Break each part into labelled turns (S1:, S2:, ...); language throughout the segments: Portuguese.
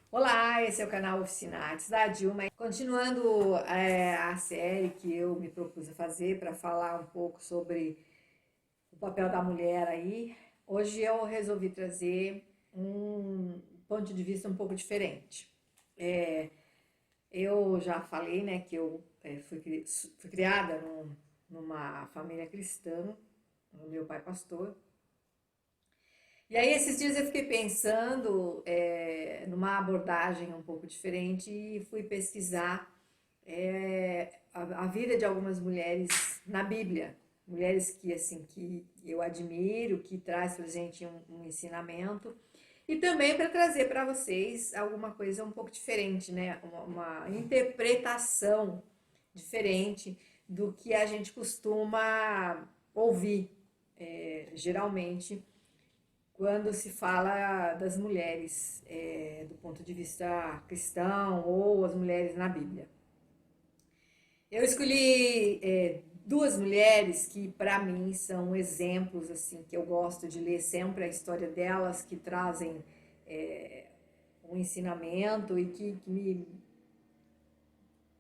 S1: Olá, esse é o canal Oficina Artes da Dilma. Continuando a série que eu me propus a fazer para falar um pouco sobre o papel da mulher aí, hoje eu resolvi trazer um ponto de vista um pouco diferente. Eu já falei, né, que eu fui criada numa família cristã, o meu pai pastor. E aí, esses dias eu fiquei pensando numa abordagem um pouco diferente e fui pesquisar a vida de algumas mulheres na Bíblia. Mulheres que, assim, que eu admiro, que traz pra gente um ensinamento. E também para trazer para vocês alguma coisa um pouco diferente, né? Uma interpretação diferente do que a gente costuma ouvir, geralmente quando se fala das mulheres do ponto de vista cristão ou as mulheres na Bíblia. Eu escolhi duas mulheres que para mim são exemplos assim que eu gosto de ler sempre a história delas, que trazem um ensinamento e que me,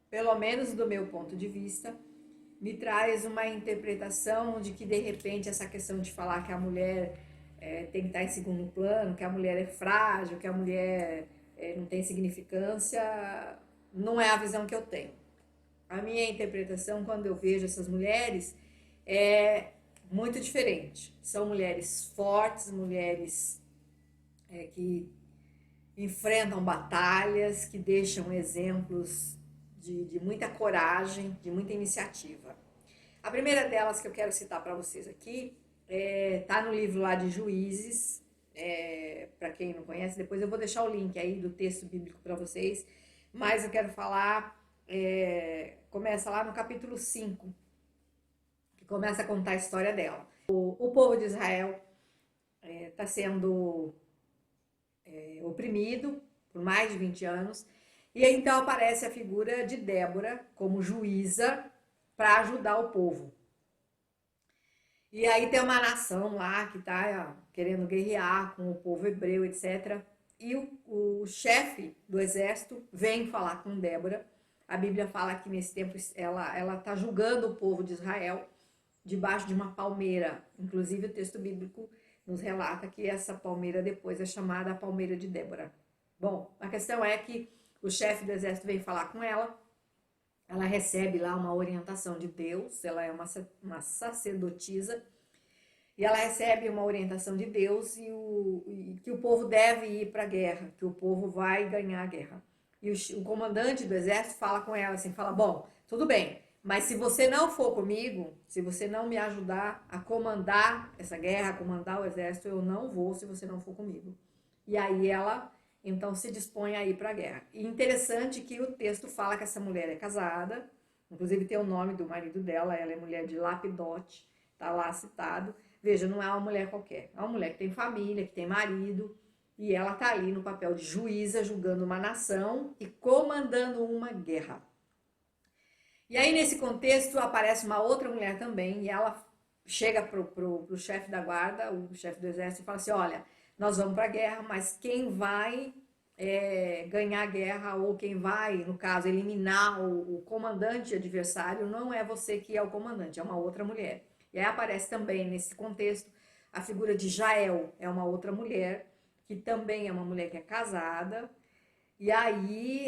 S1: pelo menos do meu ponto de vista, me traz uma interpretação de que de repente essa questão de falar que a mulher tem que estar em segundo plano, que a mulher é frágil, que a mulher não tem significância, não é a visão que eu tenho. A minha interpretação, quando eu vejo essas mulheres, é muito diferente. São mulheres fortes, mulheres que enfrentam batalhas, que deixam exemplos de muita coragem, de muita iniciativa. A primeira delas que eu quero citar para vocês aqui tá no livro lá de Juízes, para quem não conhece, depois eu vou deixar o link aí do texto bíblico para vocês, mas eu quero falar, começa lá no capítulo 5, que começa a contar a história dela. O povo de Israel está sendo oprimido por mais de 20 anos, e aí então aparece a figura de Débora como juíza para ajudar o povo. E aí tem uma nação lá que está querendo guerrear com o povo hebreu, etc. E o chefe do exército vem falar com Débora. A Bíblia fala que nesse tempo ela está julgando o povo de Israel debaixo de uma palmeira. Inclusive o texto bíblico nos relata que essa palmeira depois é chamada a palmeira de Débora. Bom, a questão é que o chefe do exército vem falar com ela. Ela recebe lá uma orientação de Deus, ela é uma sacerdotisa, e ela recebe uma orientação de Deus e que o povo deve ir para a guerra, que o povo vai ganhar a guerra. E o comandante do exército fala com ela assim, fala, bom, tudo bem, mas se você não for comigo, se você não me ajudar a comandar essa guerra, a comandar o exército, eu não vou se você não for comigo. E aí ela então se dispõe a ir para a guerra. E interessante que o texto fala que essa mulher é casada, inclusive tem o nome do marido dela, ela é mulher de Lapidote, tá lá citado. Veja, não é uma mulher qualquer, é uma mulher que tem família, que tem marido, e ela tá ali no papel de juíza, julgando uma nação e comandando uma guerra. E aí, nesse contexto, aparece uma outra mulher também, e ela chega pro chefe da guarda, o chefe do exército, e fala assim, olha, nós vamos para a guerra, mas quem vai ganhar a guerra, ou quem vai, no caso, eliminar o comandante adversário, não é você que é o comandante, é uma outra mulher. E aí aparece também, nesse contexto, a figura de Jael, é uma outra mulher, que também é uma mulher que é casada, e aí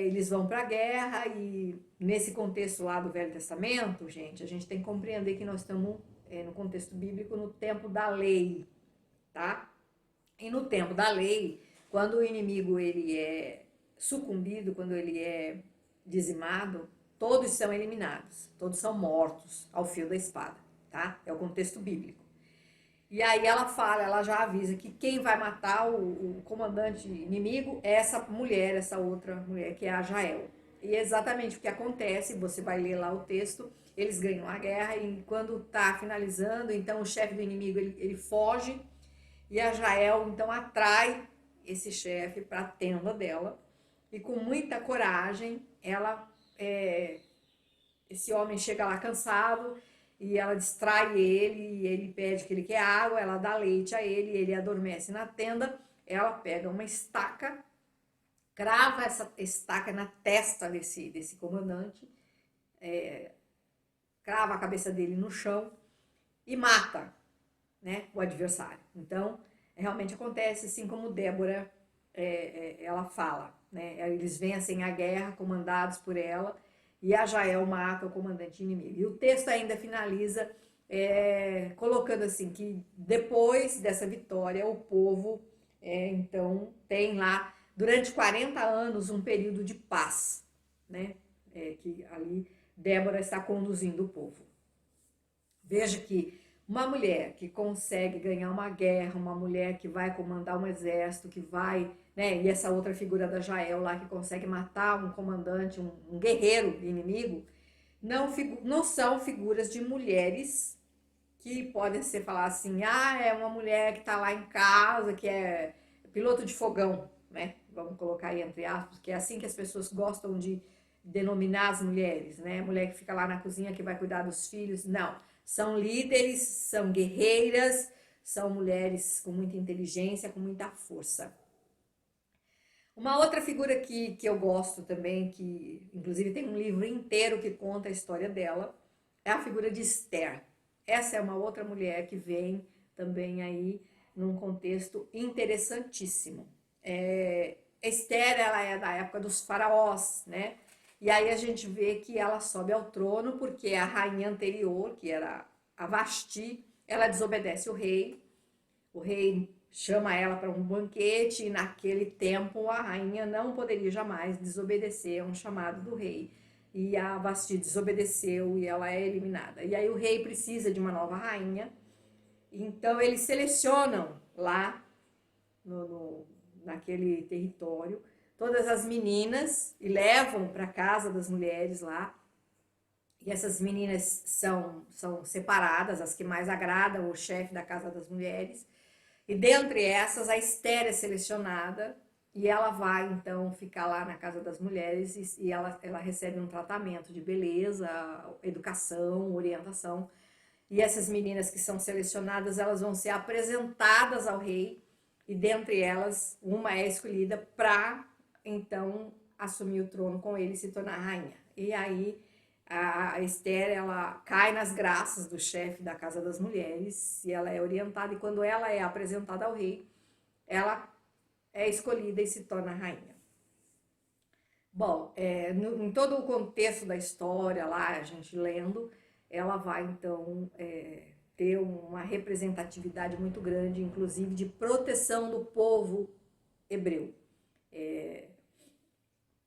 S1: eles vão para a guerra e nesse contexto lá do Velho Testamento, gente, a gente tem que compreender que nós estamos no contexto bíblico no tempo da lei, tá? E no tempo da lei, quando o inimigo ele é sucumbido, quando ele é dizimado, todos são eliminados, todos são mortos ao fio da espada, tá? É o contexto bíblico. E aí ela fala, ela já avisa que quem vai matar o comandante inimigo é essa mulher, essa outra mulher, que é a Jael. E é exatamente o que acontece, você vai ler lá o texto, eles ganham a guerra e quando tá finalizando, então o chefe do inimigo ele foge e a Jael então atrai esse chefe para a tenda dela e com muita coragem esse homem chega lá cansado e ela distrai ele e ele pede que ele quer água, ela dá leite a ele, ele adormece na tenda, ela pega uma estaca crava essa estaca na testa desse comandante, crava a cabeça dele no chão e mata, né, o adversário. Então, realmente acontece assim como Débora ela fala, né? Eles vencem a guerra comandados por ela e a Jael mata o comandante inimigo. E o texto ainda finaliza colocando assim que depois dessa vitória o povo então tem lá durante 40 anos um período de paz, né? Que ali Débora está conduzindo o povo. Veja que uma mulher que consegue ganhar uma guerra, uma mulher que vai comandar um exército, que vai, né? E essa outra figura da Jael lá que consegue matar um comandante, um guerreiro inimigo, não são figuras de mulheres que podem ser falar assim, é uma mulher que está lá em casa, que é piloto de fogão, né? Vamos colocar aí entre aspas, que é assim que as pessoas gostam de denominar as mulheres, né? Mulher que fica lá na cozinha que vai cuidar dos filhos. Não, são líderes, são guerreiras, são mulheres com muita inteligência, com muita força. Uma outra figura que eu gosto também, que inclusive tem um livro inteiro que conta a história dela, é a figura de Esther. Essa é uma outra mulher que vem também aí num contexto interessantíssimo. Esther, ela é da época dos faraós, né? E aí a gente vê que ela sobe ao trono porque a rainha anterior, que era a Vasti, ela desobedece o rei chama ela para um banquete e naquele tempo a rainha não poderia jamais desobedecer a um chamado do rei. E a Vasti desobedeceu e ela é eliminada. E aí o rei precisa de uma nova rainha, então eles selecionam lá naquele território todas as meninas e levam para a casa das mulheres lá. E essas meninas são separadas, as que mais agradam o chefe da casa das mulheres. E dentre essas, a Esther é selecionada e ela vai, então, ficar lá na casa das mulheres e ela recebe um tratamento de beleza, educação, orientação. E essas meninas que são selecionadas, elas vão ser apresentadas ao rei e dentre elas, uma é escolhida para, então, assumir o trono com ele e se tornar rainha. E aí a Esther, ela cai nas graças do chefe da Casa das Mulheres e ela é orientada, e quando ela é apresentada ao rei, ela é escolhida e se torna rainha. Bom, em todo o contexto da história lá, a gente lendo, ela vai então ter uma representatividade muito grande, inclusive de proteção do povo hebreu.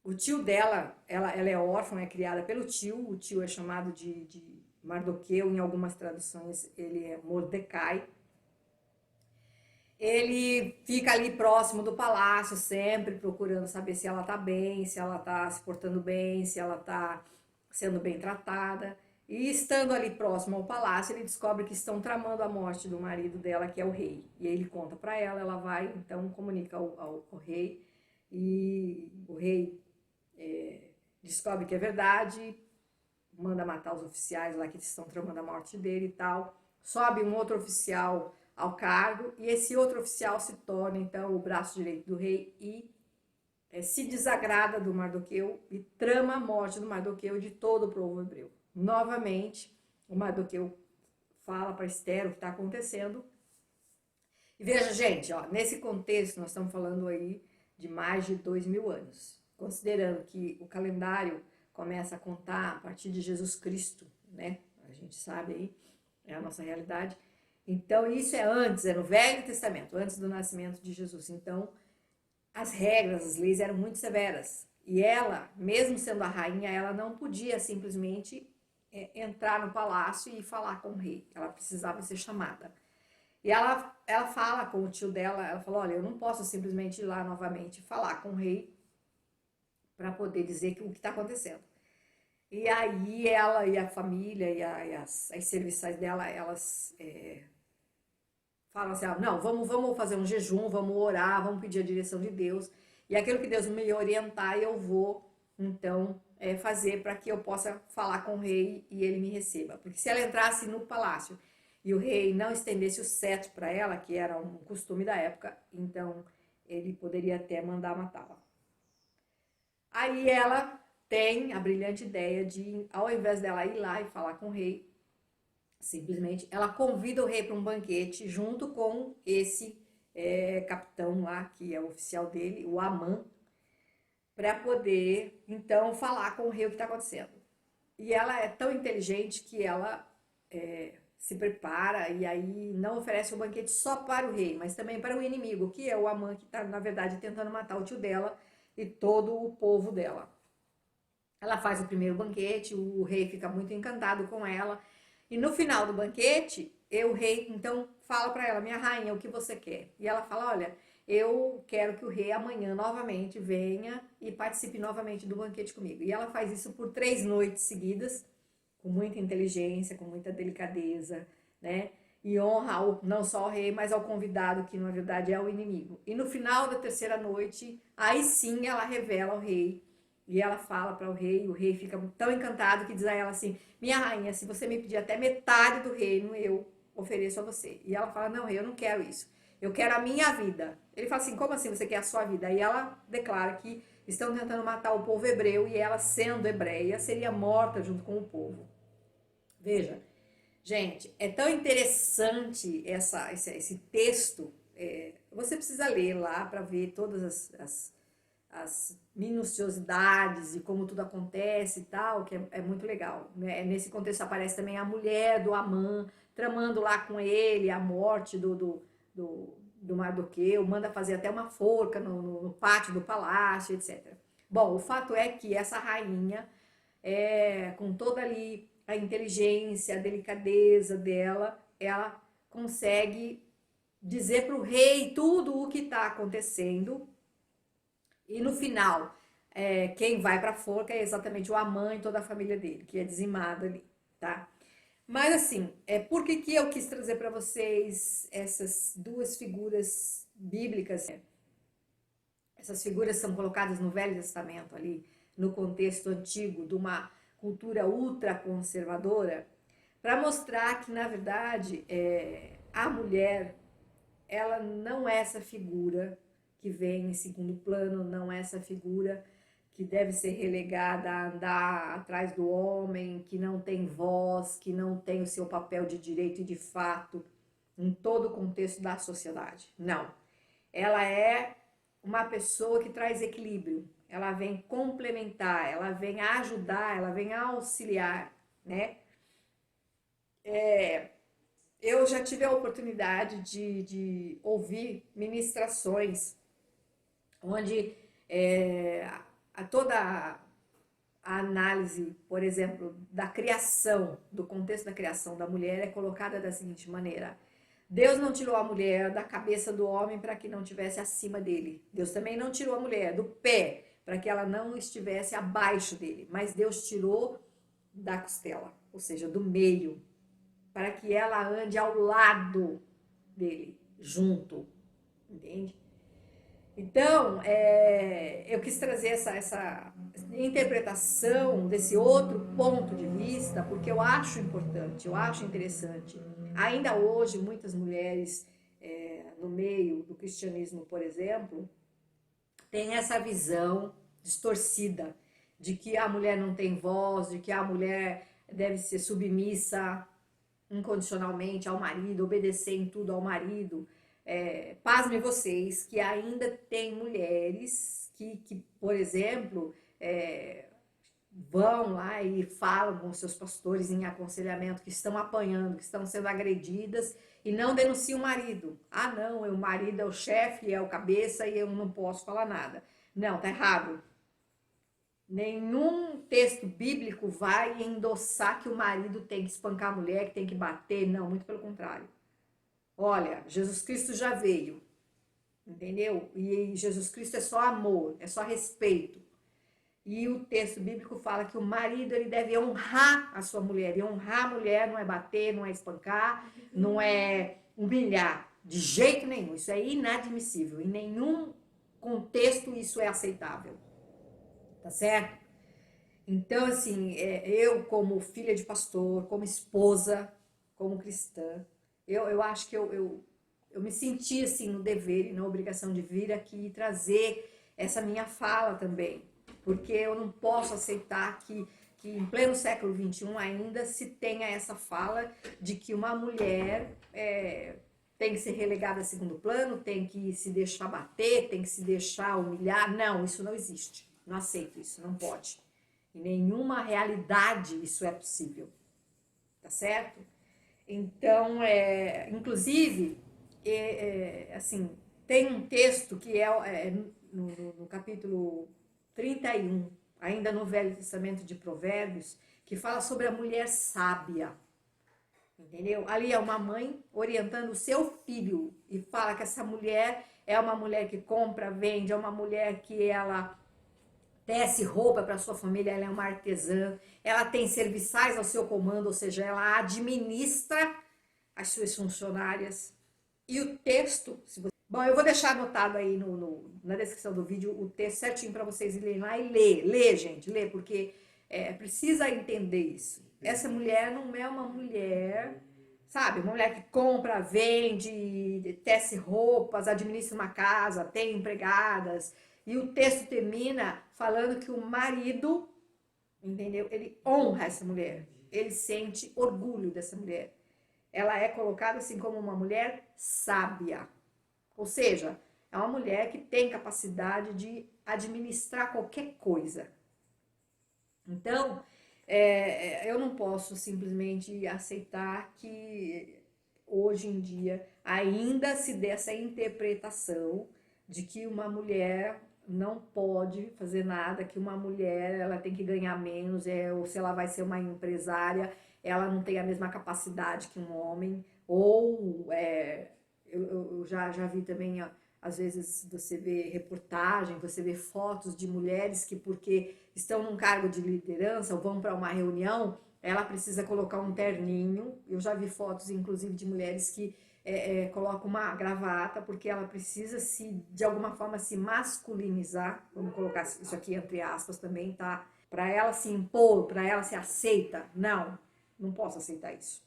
S1: O tio dela, ela é órfã, é criada pelo tio, o tio é chamado de Mardoqueu, em algumas traduções ele é Mordecai. Ele fica ali próximo do palácio, sempre procurando saber se ela tá bem, se ela tá se portando bem, se ela tá sendo bem tratada. E estando ali próximo ao palácio, ele descobre que estão tramando a morte do marido dela, que é o rei. E aí ele conta para ela vai, então comunica ao rei, e o rei descobre que é verdade, manda matar os oficiais lá que estão tramando a morte dele e tal. Sobe um outro oficial ao cargo e esse outro oficial se torna então o braço direito do rei e se desagrada do Mardoqueu e trama a morte do Mardoqueu e de todo o povo hebreu. Novamente, o Mardoqueu fala para Esther o que está acontecendo. E veja, gente, nesse contexto nós estamos falando aí de mais de 2000 anos. Considerando que o calendário começa a contar a partir de Jesus Cristo, né? A gente sabe aí, é a nossa realidade. Então, isso é antes, é no Velho Testamento, antes do nascimento de Jesus. Então, as regras, as leis eram muito severas. E ela, mesmo sendo a rainha, ela não podia simplesmente entrar no palácio e falar com o rei. Ela precisava ser chamada. E ela fala com o tio dela, ela falou, olha, eu não posso simplesmente ir lá novamente falar com o rei para poder dizer o que está acontecendo. E aí ela e a família e as serviçais dela, elas falam assim, não, vamos fazer um jejum, vamos orar, vamos pedir a direção de Deus. E aquilo que Deus me orientar, eu vou, então, fazer para que eu possa falar com o rei e ele me receba. Porque se ela entrasse no palácio e o rei não estendesse o cetro para ela, que era um costume da época, então ele poderia até mandar matá-la. Aí ela tem a brilhante ideia de, ao invés dela ir lá e falar com o rei, simplesmente ela convida o rei para um banquete junto com esse capitão lá, que é o oficial dele, o Amã, para poder então falar com o rei o que está acontecendo. E ela é tão inteligente que ela se prepara e aí não oferece um banquete só para o rei, mas também para o inimigo, que é o Amã, que está, na verdade, tentando matar o tio dela e todo o povo dela. Ela faz o primeiro banquete, o rei fica muito encantado com ela. E no final do banquete, o rei então fala para ela: minha rainha, o que você quer? E ela fala: olha, eu quero que o rei amanhã novamente venha e participe novamente do banquete comigo. E ela faz isso por 3 noites seguidas, com muita inteligência, com muita delicadeza, né? E honra não só ao rei, mas ao convidado, que na verdade é o inimigo. E no final da terceira noite, aí sim ela revela ao rei. E ela fala para o rei fica tão encantado que diz a ela assim: minha rainha, se você me pedir até metade do reino, eu ofereço a você. E ela fala: não, rei, eu não quero isso. Eu quero a minha vida. Ele fala assim: como assim você quer a sua vida? Aí ela declara que estão tentando matar o povo hebreu e ela, sendo hebreia, seria morta junto com o povo. Veja, gente, é tão interessante esse texto. Você precisa ler lá para ver todas as minuciosidades e como tudo acontece e tal, que é muito legal, né? Nesse contexto aparece também a mulher do Amã, tramando lá com ele a morte do Mardoqueu, manda fazer até uma forca no pátio do palácio, etc. Bom, o fato é que essa rainha, com toda ali a inteligência, a delicadeza dela, ela consegue dizer para o rei tudo o que está acontecendo. E no final, quem vai para a forca é exatamente o Amã e toda a família dele, que é dizimada ali, tá? Mas assim, por que que eu quis trazer para vocês essas duas figuras bíblicas? Essas figuras são colocadas no Velho Testamento ali, no contexto antigo de uma cultura ultraconservadora, para mostrar que, na verdade, a mulher, ela não é essa figura que vem em segundo plano, não é essa figura que deve ser relegada a andar atrás do homem, que não tem voz, que não tem o seu papel de direito e de fato em todo o contexto da sociedade. Não. Ela é uma pessoa que traz equilíbrio, ela vem complementar, ela vem ajudar, ela vem auxiliar, né? Eu já tive a oportunidade de ouvir ministrações onde toda a análise, por exemplo, da criação, do contexto da criação da mulher é colocada da seguinte maneira: Deus não tirou a mulher da cabeça do homem para que não estivesse acima dele. Deus também não tirou a mulher do pé para que ela não estivesse abaixo dele. Mas Deus tirou da costela, ou seja, do meio, para que ela ande ao lado dele, junto, entende? Então, eu quis trazer essa interpretação desse outro ponto de vista, porque eu acho importante, eu acho interessante. Ainda hoje, muitas mulheres, no meio do cristianismo, por exemplo, têm essa visão distorcida de que a mulher não tem voz, de que a mulher deve ser submissa incondicionalmente ao marido, obedecer em tudo ao marido. Pasmem vocês que ainda tem mulheres que por exemplo, vão lá e falam com seus pastores em aconselhamento que estão apanhando, que estão sendo agredidas e não denunciam o marido. Ah, não, o marido é o chefe, é o cabeça e eu não posso falar nada. Não, tá errado. Nenhum texto bíblico vai endossar que o marido tem que espancar a mulher, que tem que bater. Não, muito pelo contrário. Olha, Jesus Cristo já veio, entendeu? E Jesus Cristo é só amor, é só respeito. E o texto bíblico fala que o marido ele deve honrar a sua mulher. E honrar a mulher não é bater, não é espancar, não é humilhar. De jeito nenhum. Isso é inadmissível. Em nenhum contexto isso é aceitável. Tá certo? Então, assim, eu como filha de pastor, como esposa, como cristã, eu acho que eu me senti assim no dever e na obrigação de vir aqui e trazer essa minha fala também. porque eu não posso aceitar que em pleno século XXI ainda se tenha essa fala de que uma mulher tem que ser relegada a segundo plano, tem que se deixar bater, tem que se deixar humilhar. Não, isso não existe. Não aceito isso, não pode. Em nenhuma realidade isso é possível. Tá certo? Então, inclusive, assim, tem um texto que no capítulo 31, ainda no Velho Testamento de Provérbios, que fala sobre a mulher sábia. Entendeu? Ali é uma mãe orientando o seu filho e fala que essa mulher é uma mulher que compra, vende, é uma mulher que ela tece roupa para sua família, ela é uma artesã, ela tem serviçais ao seu comando, ou seja, ela administra as suas funcionárias. E o texto, bom, eu vou deixar anotado aí na descrição do vídeo o texto certinho para vocês irem lá e ler, gente, ler, porque precisa entender isso. Essa mulher não é uma mulher, sabe, uma mulher que compra, vende, tece roupas, administra uma casa, tem empregadas. E o texto termina falando que o marido, entendeu? Ele honra essa mulher, ele sente orgulho dessa mulher. Ela é colocada assim como uma mulher sábia. Ou seja, é uma mulher que tem capacidade de administrar qualquer coisa. Então, eu não posso simplesmente aceitar que hoje em dia ainda se dê essa interpretação de que uma mulher não pode fazer nada, que uma mulher ela tem que ganhar menos, ou se ela vai ser uma empresária, ela não tem a mesma capacidade que um homem, ou eu já vi também, ó, às vezes você vê reportagem, você vê fotos de mulheres que porque estão num cargo de liderança ou vão para uma reunião, ela precisa colocar um terninho. Eu já vi fotos, inclusive, de mulheres que colocam uma gravata porque ela precisa de alguma forma se masculinizar, vamos colocar isso aqui entre aspas também, tá? Para ela se impor, para ela se aceita. Não posso aceitar isso.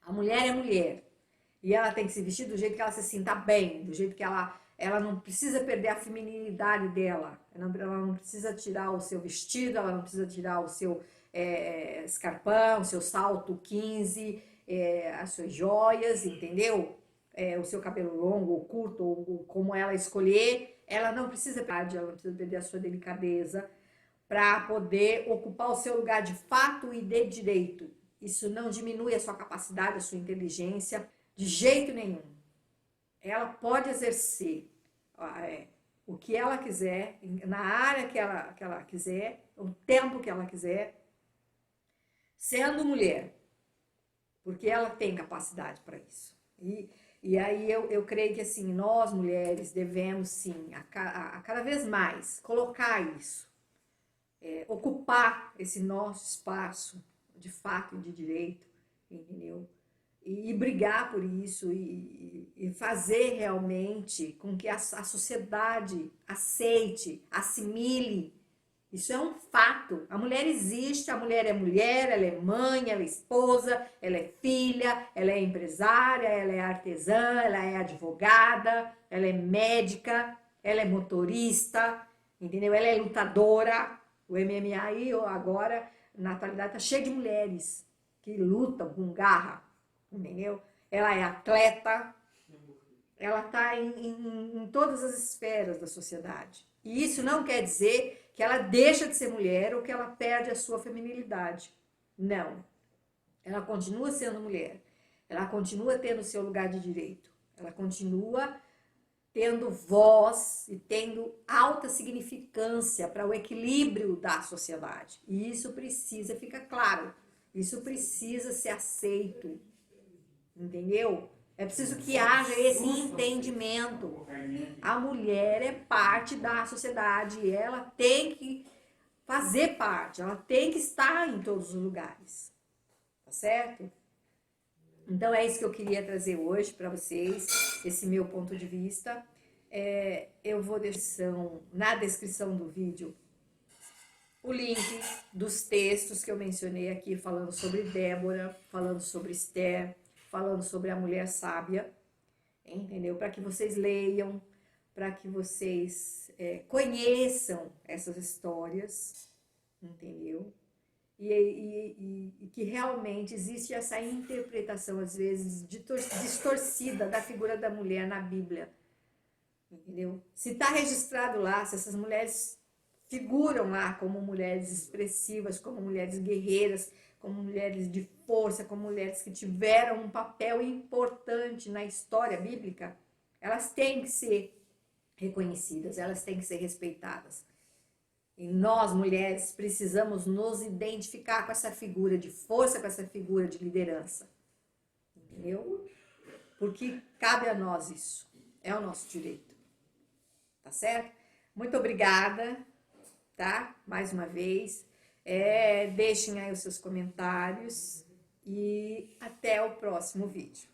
S1: A mulher é mulher. E ela tem que se vestir do jeito que ela se sinta bem, do jeito que ela não precisa perder a feminilidade dela. Ela não precisa tirar o seu vestido, ela não precisa tirar o seu escarpão, o seu salto 15, as suas joias, entendeu? O seu cabelo longo ou curto, ou como ela escolher. Ela não precisa perder a sua delicadeza para poder ocupar o seu lugar de fato e de direito. Isso não diminui a sua capacidade, a sua inteligência, de jeito nenhum. Ela pode exercer o que ela quiser, na área que ela quiser, o tempo que ela quiser, sendo mulher, porque ela tem capacidade para isso. E aí eu creio que assim, nós mulheres devemos sim, a cada vez mais, colocar isso, ocupar esse nosso espaço de fato e de direito, entendeu? E brigar por isso e fazer realmente com que a sociedade aceite, assimile. Isso é um fato. A mulher existe, a mulher, ela é mãe, ela é esposa, ela é filha, ela é empresária, ela é artesã, ela é advogada, ela é médica, ela é motorista, entendeu? Ela é lutadora. O MMA aí, agora, na atualidade, está cheio de mulheres que lutam com garra. Entendeu? Ela é atleta, ela está em todas as esferas da sociedade. E isso não quer dizer que ela deixa de ser mulher ou que ela perde a sua feminilidade. Não. Ela continua sendo mulher. Ela continua tendo o seu lugar de direito. Ela continua tendo voz e tendo alta significância para o equilíbrio da sociedade. E isso precisa ficar claro. Isso precisa ser aceito. Entendeu? É preciso que haja esse entendimento. A mulher é parte da sociedade e ela tem que fazer parte, ela tem que estar em todos os lugares. Tá certo? Então é isso que eu queria trazer hoje para vocês, esse meu ponto de vista. Eu vou deixar na descrição do vídeo o link dos textos que eu mencionei aqui, falando sobre Débora, falando sobre Esther, falando sobre a mulher sábia, entendeu? Para que vocês leiam, para que vocês conheçam essas histórias, entendeu? E que realmente existe essa interpretação, às vezes, distorcida da figura da mulher na Bíblia, entendeu? Se está registrado lá, se essas mulheres figuram lá como mulheres expressivas, como mulheres guerreiras, como mulheres de força, como mulheres que tiveram um papel importante na história bíblica, elas têm que ser reconhecidas, elas têm que ser respeitadas. E nós, mulheres, precisamos nos identificar com essa figura de força, com essa figura de liderança. Entendeu? Porque cabe a nós isso. É o nosso direito. Tá certo? Muito obrigada, tá? Mais uma vez. Deixem aí os seus comentários e até o próximo vídeo.